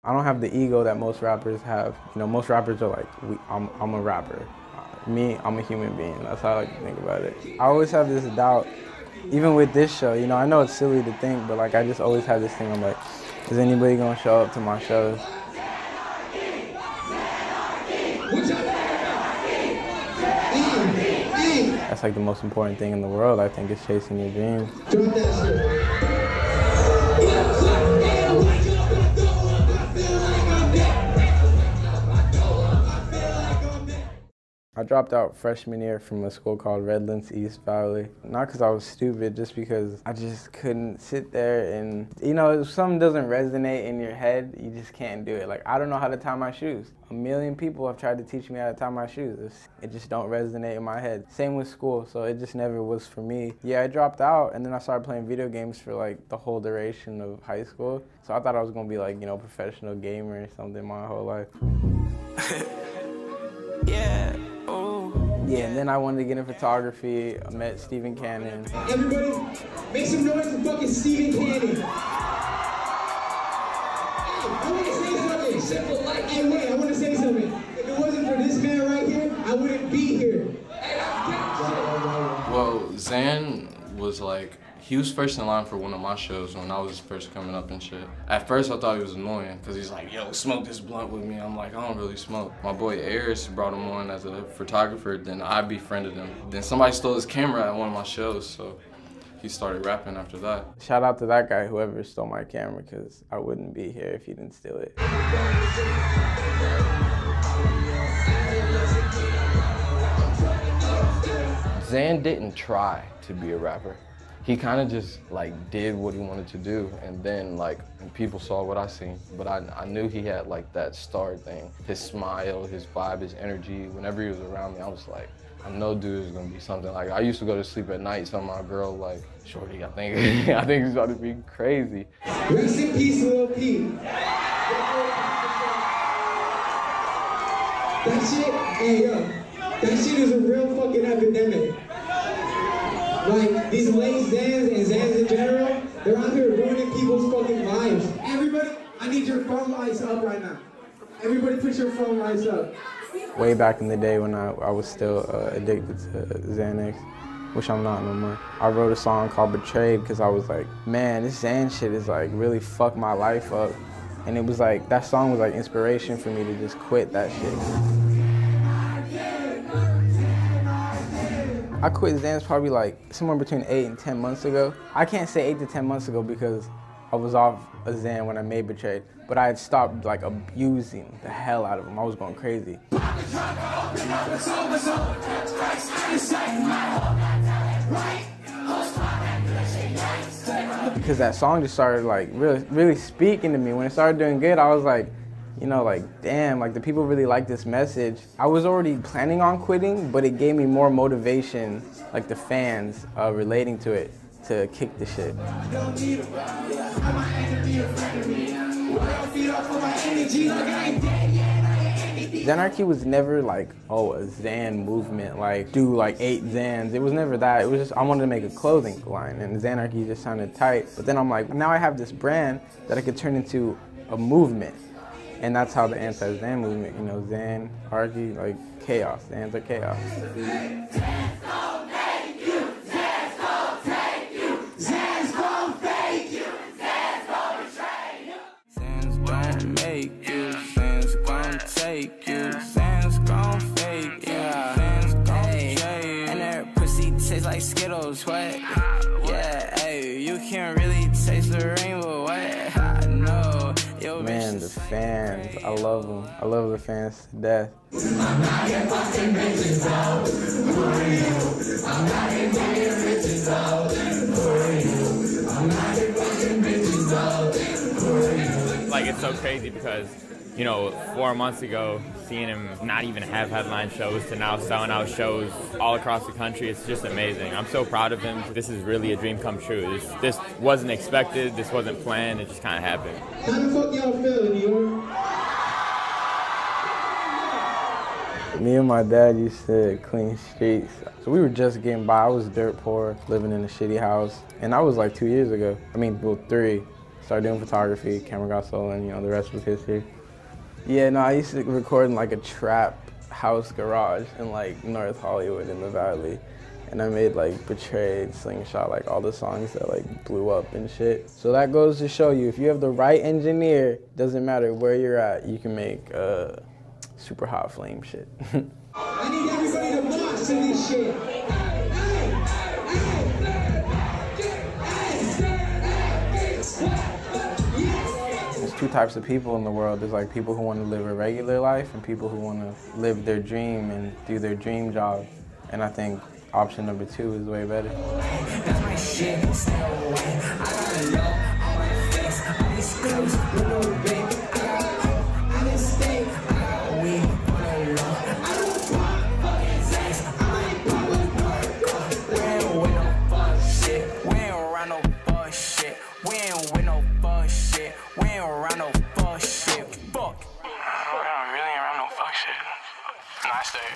I don't have the ego that most rappers have. You know, most rappers are like, I'm a rapper. Me, I'm a human being. That's how I like to think about it. I always have this doubt, even with this show. You know, I know it's silly to think, but like I just always have this thing. I'm like, is anybody gonna show up to my shows? That's like the most important thing in the world, I think, is chasing your dreams. I dropped out freshman year from a school called Redlands East Valley. Not because I was stupid, just because I just couldn't sit there and, you know, if something doesn't resonate in your head, you just can't do it. Like, I don't know how to tie my shoes. A million people have tried to teach me how to tie my shoes. It just don't resonate in my head. Same with school, so it just never was for me. Yeah, I dropped out, and then I started playing video games for like the whole duration of high school. So I thought I was gonna be like, you know, professional gamer or something my whole life. Yeah. Yeah, and then I wanted to get in photography. I met Stephen Cannon. Everybody, make some noise for fucking Stephen Cannon. I want to say something. Simple like hey, wait, I want to say something. If it wasn't for this man right here, I wouldn't be here. Well, Xan was like, he was first in line for one of my shows when I was first coming up and shit. At first I thought he was annoying because he's like, yo, smoke this blunt with me. I'm like, I don't really smoke. My boy Aris brought him on as a photographer, then I befriended him. Then somebody stole his camera at one of my shows, so he started rapping after that. Shout out to that guy, whoever stole my camera, because I wouldn't be here if he didn't steal it. Xan didn't try to be a rapper. He kind of just like did what he wanted to do, and then like people saw what I seen. But I knew he had like that star thing. His smile, his vibe, his energy. Whenever he was around me, I was like, I know dude is gonna be something. Like I used to go to sleep at night, telling my girl like, shorty, I think I think he's about to be crazy. Rest in peace, Lil P. That shit, hey yo, that shit is a real fucking epidemic. Like, these late Xans and Xans in general, they're out here ruining people's fucking lives. Everybody, I need your phone lights up right now. Everybody put your phone lights up. Way back in the day when I was still addicted to Xanax, which I'm not no more. I wrote a song called Betrayed because I was like, man, this Xan shit is like really fucked my life up. And it was like, that song was like inspiration for me to just quit that shit. I quit Xans probably like somewhere between 8 and 10 months ago. I can't say 8 to 10 months ago because I was off a Xan when I made Betrayed, but I had stopped like abusing the hell out of them. I was going crazy. Because that song just started like really speaking to me. When it started doing good, I was like, you know, like, damn, like the people really like this message. I was already planning on quitting, but it gave me more motivation, like the fans relating to it, to kick the shit. Xanarchy was never like, oh, a Xan movement, like do like 8 Xans. It was never that. It was just, I wanted to make a clothing line and Xanarchy just sounded tight. But then I'm like, now I have this brand that I could turn into a movement. And that's how the anti-Xan movement, you know, Xanarchy, like chaos. Xans are chaos. Like Skittles, what? Yeah, hey, you can't really taste the rainbow, what? I know. Yo, man, the fans, I love them. I love the fans to death. Like, it's so crazy because, you know, 4 months ago, seeing him not even have headline shows to now selling out shows all across the country, it's just amazing. I'm so proud of him. This is really a dream come true. This wasn't expected, this wasn't planned, it just kind of happened. How the fuck y'all feeling, New York? Me and my dad used to clean streets. So we were just getting by. I was dirt poor, living in a shitty house. And that was like 2 years ago. I mean, well, 3. Started doing photography, camera got stolen, you know, the rest was history. Yeah, no, I used to record in like a trap house garage in like North Hollywood in the Valley. And I made like Betrayed, Slingshot, like all the songs that like blew up and shit. So that goes to show you, if you have the right engineer, doesn't matter where you're at, you can make super hot flame shit. I need everybody to march to this shit. There's two types of people in the world. There's like people who want to live a regular life and people who want to live their dream and do their dream job. And I think option number 2 is way better. That's my shit. Stay away. I got a low on my face. All these clothes, no baby. I didn't stay. I got weed on the low. I don't pop fucking Z's. I ain't popping. We ain't with no fuck shit. We ain't around no fuck shit. We ain't with no fuck shit. We ain't around no fuck shit. Fuck. I'm really around no fuck shit. Nice day.